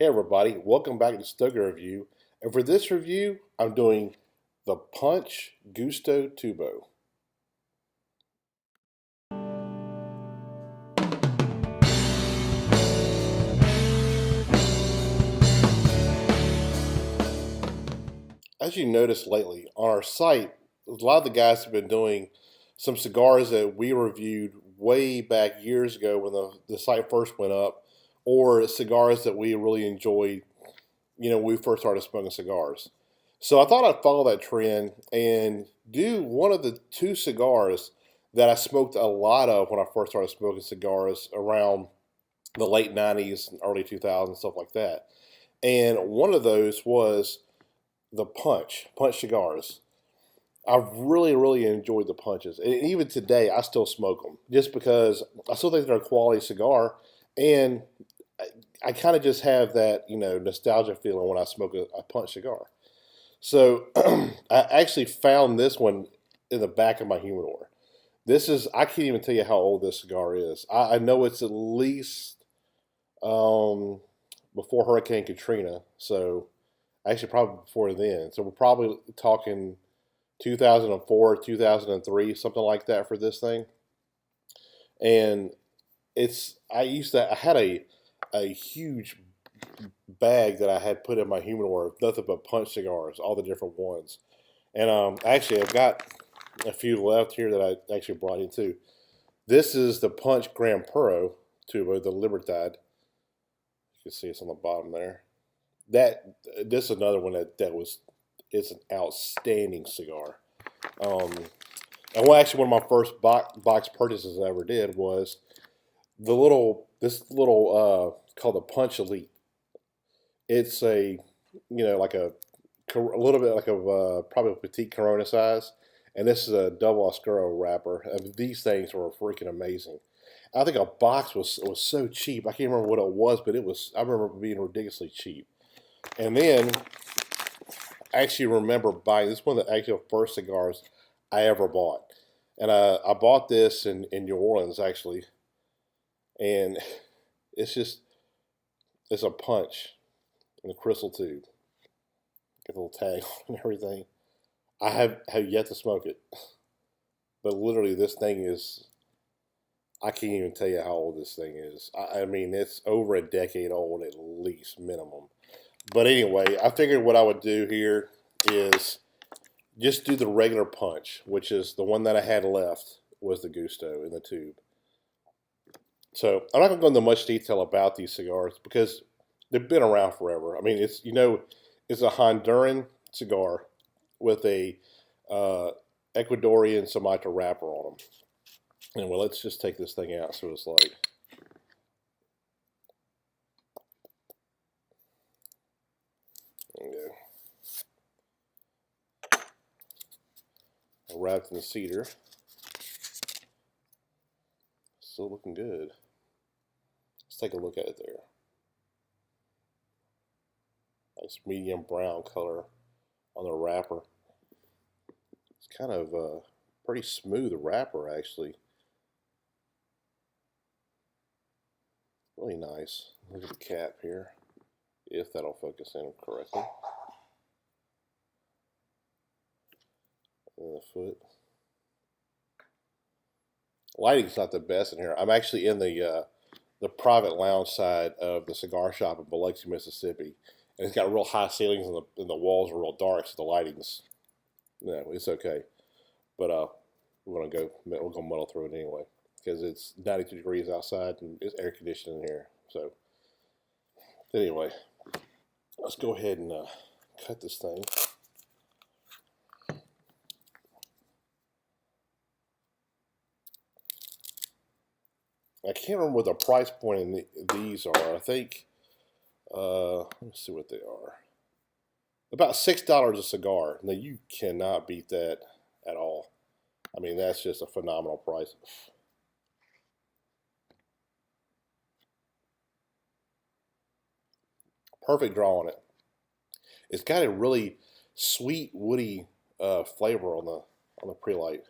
Hey everybody, welcome back to Stoker Review. And for this review, I'm doing the Punch Gusto Tubo. As you noticed lately, on our site, a lot of the guys have been doing some cigars that we reviewed way back years ago when the site first went up, or cigars that we really enjoyed, when we first started smoking cigars. So I thought I'd follow that trend and do one of the two cigars that I smoked a lot of when I first started smoking cigars around the late 90s, early 2000s, stuff like that. And one of those was the Punch cigars. I really, really enjoyed the Punches. And even today, I still smoke them just because I still think they're a quality cigar. And I kind of just have that, nostalgia feeling when I smoke a Punch cigar. So I actually found this one in the back of my humidor. I can't even tell you how old this cigar is. I know it's at least before Hurricane Katrina. So actually probably before then. So we're probably talking 2004, 2003, something like that for this thing. And I had a huge bag that I had put in my humidor of nothing but Punch cigars, all the different ones. And actually, I've got a few left here that I actually brought in too. This is the Punch Gran Puro tubo, the Libertad. You can see it's on the bottom there. This is another one it's an outstanding cigar. And actually one of my first box purchases I ever did was this little called the Punch Elite. It's like a little bit like a probably a petite Corona size, and this is a double oscuro wrapper. These things were freaking amazing. I think a box was so cheap. I can't remember what it was, but I remember it being ridiculously cheap. And then I actually remember buying this one of the actual first cigars I ever bought, and I bought this in New Orleans actually, and it's a Punch in a crystal tube. Get a little tag and everything. I have yet to smoke it, but literally this thing is. I can't even tell you how old this thing is. I mean, it's over a decade old at least, minimum. But anyway, I figured what I would do here is just do the regular Punch, which is the one that I had left was the Gusto in the tube. So I'm not going to go into much detail about these cigars because they've been around forever. I mean, it's a Honduran cigar with a Ecuadorian Sumatra wrapper on them. Anyway, let's just take this thing out so it's like. There you go. Wrapped in the cedar. Still looking good. Let's take a look at it there. Nice medium brown color on the wrapper. It's kind of a pretty smooth wrapper actually. Really nice. Look at the cap here, if that'll focus in correctly. And the foot. Lighting's not the best in here. I'm actually in the private lounge side of the cigar shop in Biloxi, Mississippi, and it's got real high ceilings and the walls are real dark, so the lighting's it's okay. But we're gonna muddle through it anyway because it's 92 degrees outside and it's air conditioned in here. So anyway, let's go ahead and cut this thing. I can't remember what the price point in these are. I think, let me see what they are. About $6 a cigar. Now, you cannot beat that at all. I mean, that's just a phenomenal price. Perfect draw on it. It's got a really sweet, woody flavor on the pre-light.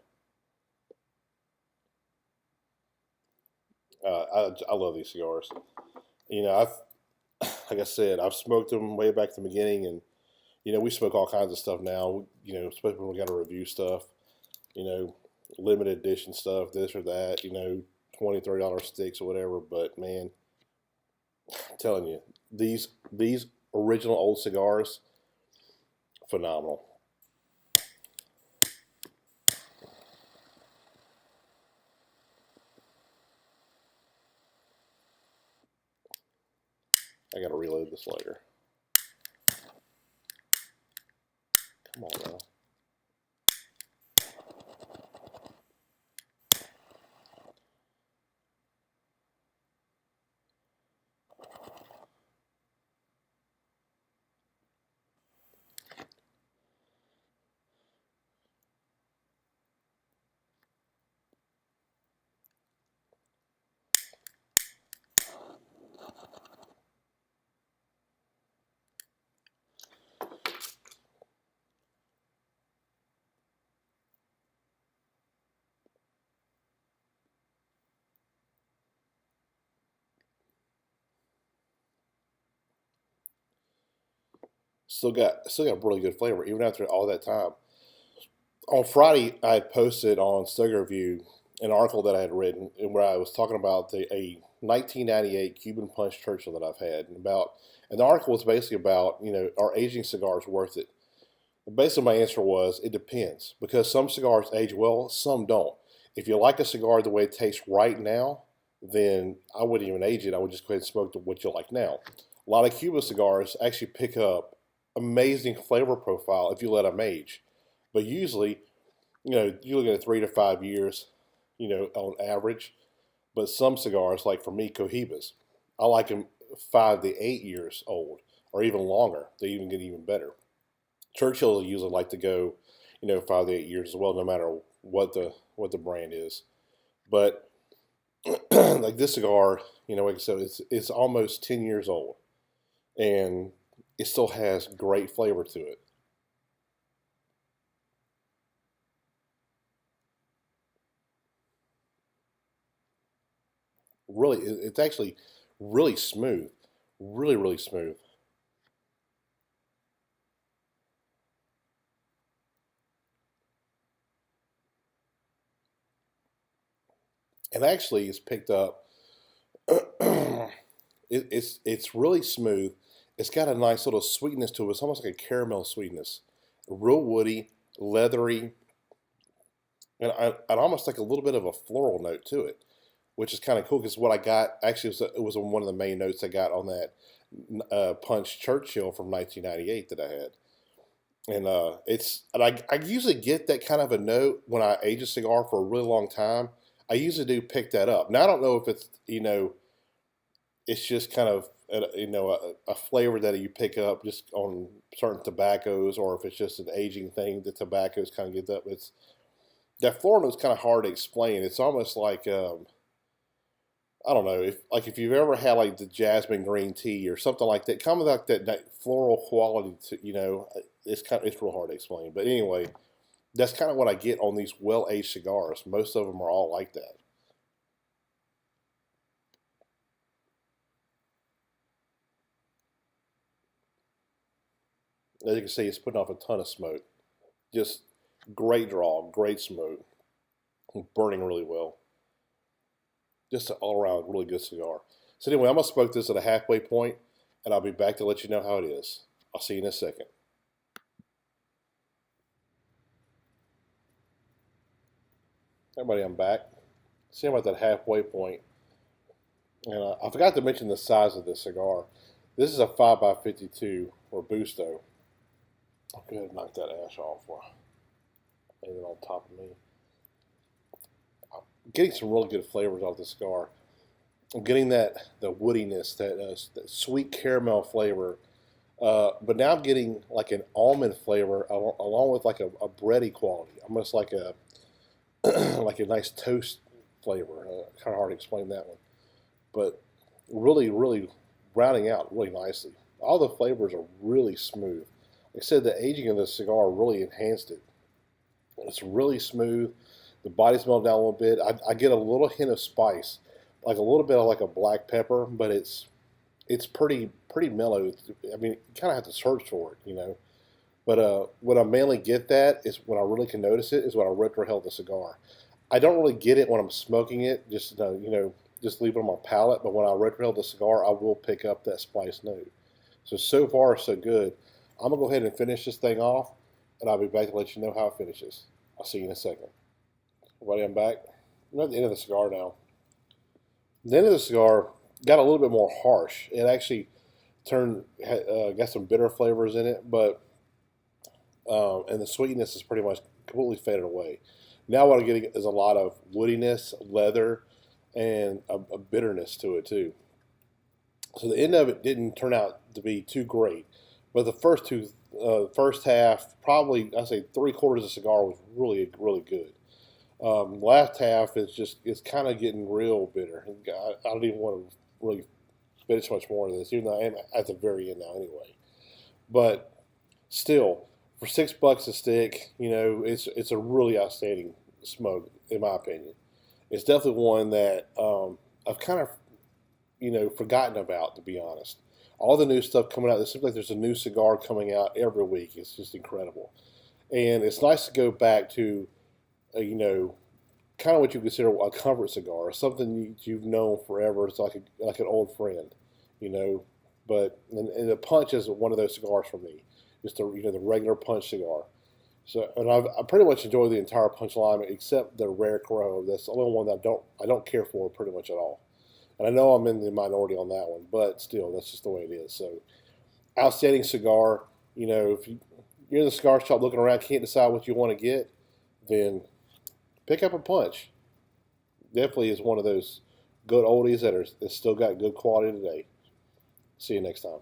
I love these cigars. like I said, I've smoked them way back at the beginning, and we smoke all kinds of stuff now. Especially when we got to review stuff. You know, limited edition stuff, this or that. $20, $30 sticks or whatever. But man, I'm telling you, these original old cigars, phenomenal. I gotta reload this later. Come on now. Still got really good flavor even after all that time. On Friday, I had posted on Cigar Review an article that I had written where I was talking about a 1998 Cuban Punch Churchill that I've had, and the article was basically about are aging cigars worth it? And basically, my answer was it depends, because some cigars age well, some don't. If you like a cigar the way it tastes right now, then I wouldn't even age it. I would just go ahead and smoke what you like now. A lot of Cuban cigars actually pick up amazing flavor profile if you let them age. But usually, you're looking at 3 to 5 years, on average. But some cigars, like for me, Cohibas, I like them 5 to 8 years old, or even longer. They even get even better. Churchill usually like to go, 5 to 8 years as well, no matter what the brand is. But like this cigar, like I said, it's almost 10 years old, and it still has great flavor to it. Really, it's actually really smooth, really, really smooth. And actually, it's picked up. It's really smooth. It's got a nice little sweetness to it. It's almost like a caramel sweetness, real woody, leathery, and almost like a little bit of a floral note to it, which is kind of cool because what I got actually it was one of the main notes I got on that Punch Churchill from 1998 that I had. And I usually get that kind of a note when I age a cigar for a really long time. I usually do pick that up. Now I don't know if it's just kind of a flavor that you pick up just on certain tobaccos, or if it's just an aging thing that tobaccos kind of get up. It's that floral note's kind of hard to explain. It's almost like I don't know if you've ever had like the jasmine green tea or something like that, kind of like that floral quality to it's real hard to explain. But anyway, that's kind of what I get on these well aged cigars. Most of them are all like that. As you can see, it's putting off a ton of smoke. Just great draw, great smoke, burning really well. Just an all around really good cigar. So anyway, I'm gonna smoke this at a halfway point, and I'll be back to let you know how it is. I'll see you in a second. Everybody, I'm back. See, I'm at that halfway point, and I forgot to mention the size of this cigar. This is a 5x52 robusto. I'll go ahead and knock that ash off while I leave it on top of me. I'm getting some really good flavors off the cigar. I'm getting the woodiness, that sweet caramel flavor, but now I'm getting like an almond flavor along with like a bready quality, almost like a like a nice toast flavor. Kind of hard to explain that one, but really, really rounding out really nicely. All the flavors are really smooth. Like I said, the aging of the cigar really enhanced it. It's really smooth. The body's melted down a little bit. I get a little hint of spice, like a little bit of like a black pepper, but it's pretty mellow. I mean, you kind of have to search for it, you know. But when I mainly get that is when I really can notice it is when I retrohale the cigar. I don't really get it when I'm smoking it, just just leave it on my palate. But when I retrohale the cigar, I will pick up that spice note. So far so good. I'm gonna go ahead and finish this thing off, and I'll be back to let you know how it finishes. I'll see you in a second. Everybody, I'm back. I'm at the end of the cigar now. The end of the cigar got a little bit more harsh. It actually got some bitter flavors in it, but and the sweetness is pretty much completely faded away. Now what I'm getting is a lot of woodiness, leather, and a bitterness to it too. So the end of it didn't turn out to be too great, but the first half, probably I say 3/4 of the cigar was really good. Last half is kind of getting real bitter. I don't even want to really finish much more of this, even though I am at the very end now anyway. But still, for $6 a stick, it's a really outstanding smoke in my opinion. It's definitely one that I've kind of forgotten about, to be honest. All the new stuff coming out, it seems like there's a new cigar coming out every week. It's just incredible, and it's nice to go back to kind of what you consider a comfort cigar, something you've known forever. It's like an old friend, you know. But and the punch is one of those cigars for me. Just the regular punch cigar. So and I pretty much enjoy the entire punch line except the Rare Corojo. That's the only one that I don't care for pretty much at all. And I know I'm in the minority on that one, but still, that's just the way it is. So outstanding cigar. If you're in the cigar shop looking around, can't decide what you want to get, then pick up a punch. Definitely is one of those good oldies that still got good quality today. See you next time.